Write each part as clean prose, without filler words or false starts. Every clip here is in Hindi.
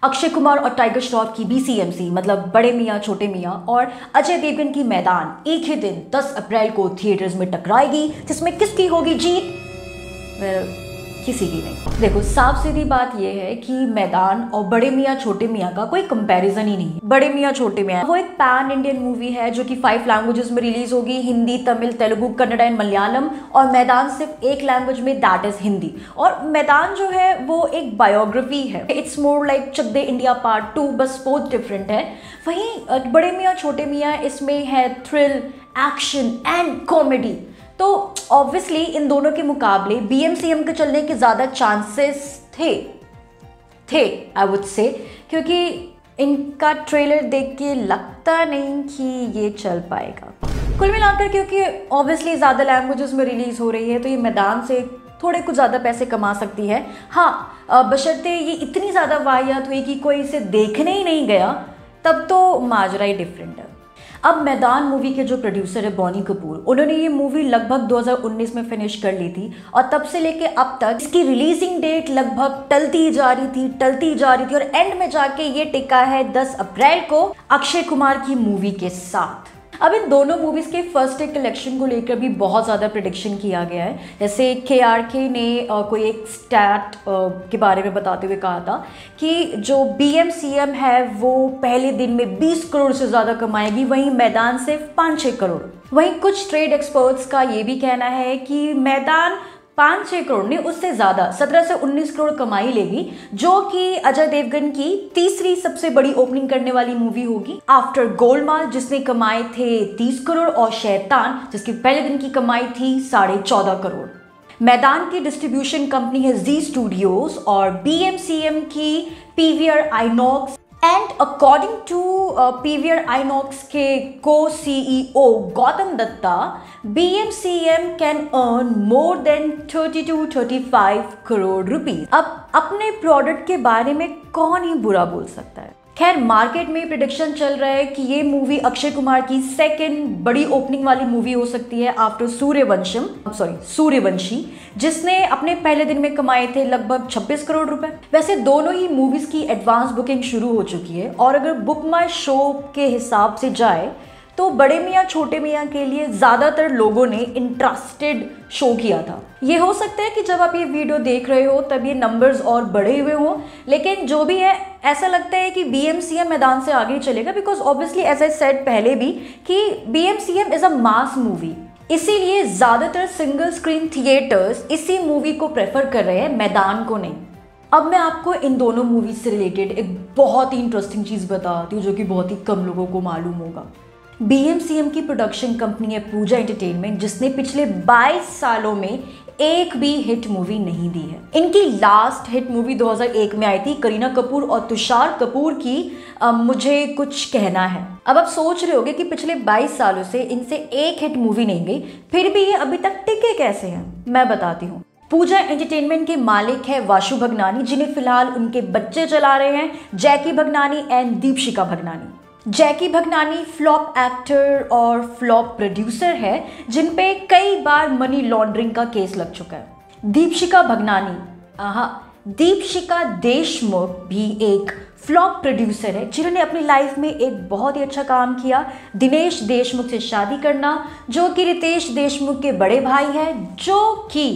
अक्षय कुमार और टाइगर श्रॉफ की BCMC मतलब बड़े मियाँ छोटे मियाँ और अजय देवगन की मैदान एक ही दिन 10 अप्रैल को थिएटर्स में टकराएगी, जिसमें किसकी होगी जीत? किसी की नहीं। देखो, साफ सीधी बात यह है कि मैदान और बड़े मियाँ छोटे मियाँ का कोई कंपैरिजन ही नहीं है। बड़े मियाँ छोटे मियाँ वो एक पैन इंडियन मूवी है जो कि 5 लैंग्वेजेस में रिलीज होगी, हिंदी, तमिल, तेलुगु, कन्नड़ा एंड मलयालम। और मैदान सिर्फ एक लैंग्वेज में, दैट इज हिंदी। और मैदान जो है वो एक बायोग्राफी है, it's more like Chak De India part 2, बस बहुत डिफरेंट है। वहीं बड़े मियाँ छोटे मियाँ इसमें है थ्रिल, एक्शन एंड कॉमेडी। तो ऑब्वियसली इन दोनों के मुकाबले BMCM के चलने के ज़्यादा चांसेस थे आई वुड से, क्योंकि इनका ट्रेलर देख के लगता नहीं कि ये चल पाएगा कुल मिलाकर, क्योंकि ऑब्वियसली ज़्यादा लैंग्वेजेस में रिलीज़ हो रही है तो ये मैदान से थोड़े कुछ ज़्यादा पैसे कमा सकती है। हाँ, बशर्ते ये इतनी ज़्यादा वाहियात हुई कि कोई इसे देखने ही नहीं गया, तब तो माजरा ही डिफरेंट है। अब मैदान मूवी के जो प्रोड्यूसर है बॉनी कपूर, उन्होंने ये मूवी लगभग 2019 में फिनिश कर ली थी और तब से लेके अब तक इसकी रिलीजिंग डेट लगभग टलती जा रही थी और एंड में जाके ये टिका है 10 अप्रैल को अक्षय कुमार की मूवी के साथ। अब इन दोनों मूवीज के फर्स्ट डे कलेक्शन को लेकर भी बहुत ज़्यादा प्रेडिक्शन किया गया है। जैसे KRK ने कोई एक स्टैट के बारे में बताते हुए कहा था कि जो BMCM है वो पहले दिन में 20 करोड़ से ज़्यादा कमाएगी, वहीं मैदान सिर्फ 5-6 करोड़। वहीं कुछ ट्रेड एक्सपर्ट्स का ये भी कहना है कि मैदान 5-6 करोड़ नहीं, उससे ज़्यादा 17 से 19 करोड़ कमाई लेगी, जो कि अजय देवगन की तीसरी सबसे बड़ी ओपनिंग करने वाली मूवी होगी आफ्टर गोलमाल, जिसने कमाए थे 30 करोड़, और शैतान जिसकी पहले दिन की कमाई थी 14.5 करोड़। मैदान की डिस्ट्रीब्यूशन कंपनी है जी स्टूडियोज और BMCM की PVR INOX। And according to PVR INOX के co-CEO Gautam Datta, BMCM can earn more than 30 to 35 crore rupees. अब अपने प्रोडक्ट के बारे में कौन ही बुरा बोल सकता है। खैर, मार्केट में प्रेडिक्शन चल रहा है कि ये मूवी अक्षय कुमार की सेकंड बड़ी ओपनिंग वाली मूवी हो सकती है आफ्टर सूर्यवंशी, जिसने अपने पहले दिन में कमाए थे लगभग 26 करोड़ रुपए। वैसे दोनों ही मूवीज की एडवांस बुकिंग शुरू हो चुकी है और अगर बुक माई शो के हिसाब से जाए तो बड़े मियाँ छोटे मियाँ के लिए ज़्यादातर लोगों ने इंटरेस्टेड शो किया था। ये हो सकता है कि जब आप ये वीडियो देख रहे हो तब ये नंबर्स और बढ़े हुए हों, लेकिन जो भी है ऐसा लगता है कि BMCM मैदान से आगे चलेगा, because obviously as I said पहले भी कि BMCM is a mass movie, इसीलिए ज़्यादातर सिंगल स्क्रीन थिएटर्स इसी मूवी को प्रेफर कर रहे हैं, मैदान को नहीं। अब मैं आपको इन दोनों मूवीज से रिलेटेड एक बहुत ही इंटरेस्टिंग चीज़ बताती हूँ जो कि बहुत ही कम लोगों को मालूम होगा। BMCM की प्रोडक्शन कंपनी है पूजा एंटरटेनमेंट, जिसने पिछले 22 सालों में एक भी हिट मूवी नहीं दी है। इनकी लास्ट हिट मूवी 2001 में आई थी, करीना कपूर और तुषार कपूर की मुझे कुछ कहना है। अब आप सोच रहे होंगे कि पिछले 22 सालों से इनसे एक हिट मूवी नहीं गई, फिर भी ये अभी तक टिके कैसे हैं, मैं बताती हूँ। पूजा एंटरटेनमेंट के मालिक है वाशु भगनानी, जिन्हें फिलहाल उनके बच्चे चला रहे हैं, Jackky Bhagnani and Deepshikha Bhagnani. Jackky Bhagnani flop actor और फ्लॉप प्रोड्यूसर है, जिन पे कई बार मनी लॉन्ड्रिंग का केस लग चुका है। दीपशिका देशमुख भी एक फ्लॉप प्रोड्यूसर है, जिन्होंने अपनी लाइफ में एक बहुत ही अच्छा काम किया, दिनेश देशमुख से शादी करना, जो कि रितेश देशमुख के बड़े भाई हैं, जो कि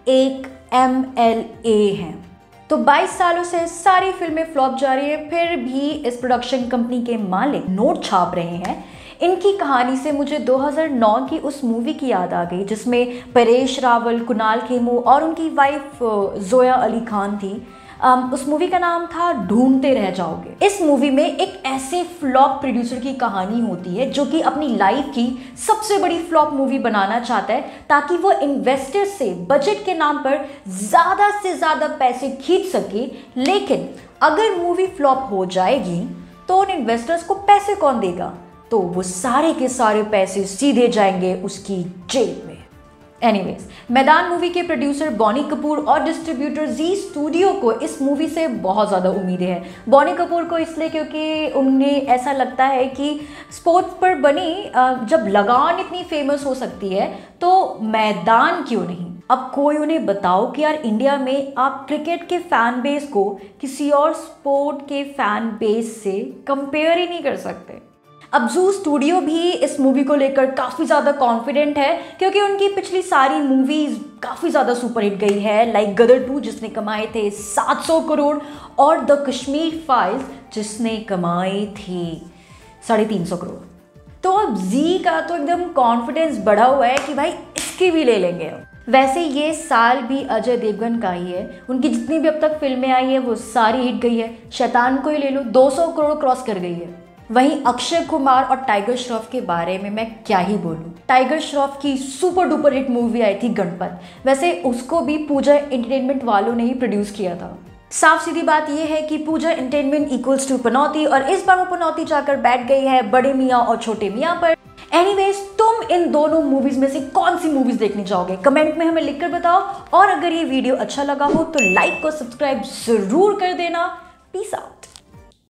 एक MLA हैं। तो 22 सालों से सारी फिल्में फ्लॉप जा रही है, फिर भी इस प्रोडक्शन कंपनी के मालिक नोट छाप रहे हैं। इनकी कहानी से मुझे 2009 की उस मूवी की याद आ गई जिसमें परेश रावल, कुणाल खेमू और उनकी वाइफ जोया अली खान थी। उस मूवी का नाम था ढूंढते रह जाओगे। इस मूवी में एक ऐसे फ्लॉप प्रोड्यूसर की कहानी होती है जो कि अपनी लाइफ की सबसे बड़ी फ्लॉप मूवी बनाना चाहता है ताकि वो इन्वेस्टर से बजट के नाम पर ज़्यादा से ज़्यादा पैसे खींच सके। लेकिन अगर मूवी फ्लॉप हो जाएगी तो उन इन्वेस्टर्स को पैसे कौन देगा? तो वो सारे के सारे पैसे सीधे जाएंगे उसकी जेब में। एनीवेज, मैदान मूवी के प्रोड्यूसर बॉनी कपूर और डिस्ट्रीब्यूटर जी स्टूडियो को इस मूवी से बहुत ज़्यादा उम्मीदें हैं। बॉनी कपूर को इसलिए क्योंकि उन्हें ऐसा लगता है कि स्पोर्ट्स पर बनी जब लगान इतनी फेमस हो सकती है तो मैदान क्यों नहीं। अब कोई उन्हें बताओ कि यार इंडिया में आप क्रिकेट के फैन बेस को किसी और स्पोर्ट के फैन बेस से कंपेयर ही नहीं कर सकते। अब जू स्टूडियो भी इस मूवी को लेकर काफ़ी ज़्यादा कॉन्फिडेंट है क्योंकि उनकी पिछली सारी मूवीज़ काफ़ी ज़्यादा सुपरहिट गई है, लाइक गदर 2 जिसने कमाए थे 700 करोड़ और द कश्मीर फाइल्स जिसने कमाए थे 350 करोड़। तो अब जी का तो एकदम कॉन्फिडेंस बढ़ा हुआ है कि भाई इसकी भी ले लेंगे। वैसे ये साल भी अजय देवगन का ही है, उनकी जितनी भी अब तक फिल्में आई है वो सारी हिट गई है। शैतान को ही ले लो, 200 करोड़ क्रॉस कर गई है। वहीं अक्षय कुमार और टाइगर श्रॉफ के बारे में मैं क्या ही बोलूं। टाइगर श्रॉफ की सुपर डुपर हिट मूवी आई थी गणपत, वैसे उसको भी पूजा एंटरटेनमेंट वालों ने ही प्रोड्यूस किया था। साफ सीधी बात यह है कि पूजा एंटरटेनमेंट इक्वल्स टू पनौती, और इस बार वो पनौती जाकर बैठ गई है बड़े मियाँ और छोटे मियाँ पर। एनीवेज, तुम इन दोनों मूवीज में से कौन सी मूवीज देखने जाओगे कमेंट में हमें लिखकर बताओ, और अगर ये वीडियो अच्छा लगा हो तो लाइक और सब्सक्राइब जरूर कर देना। Peace out.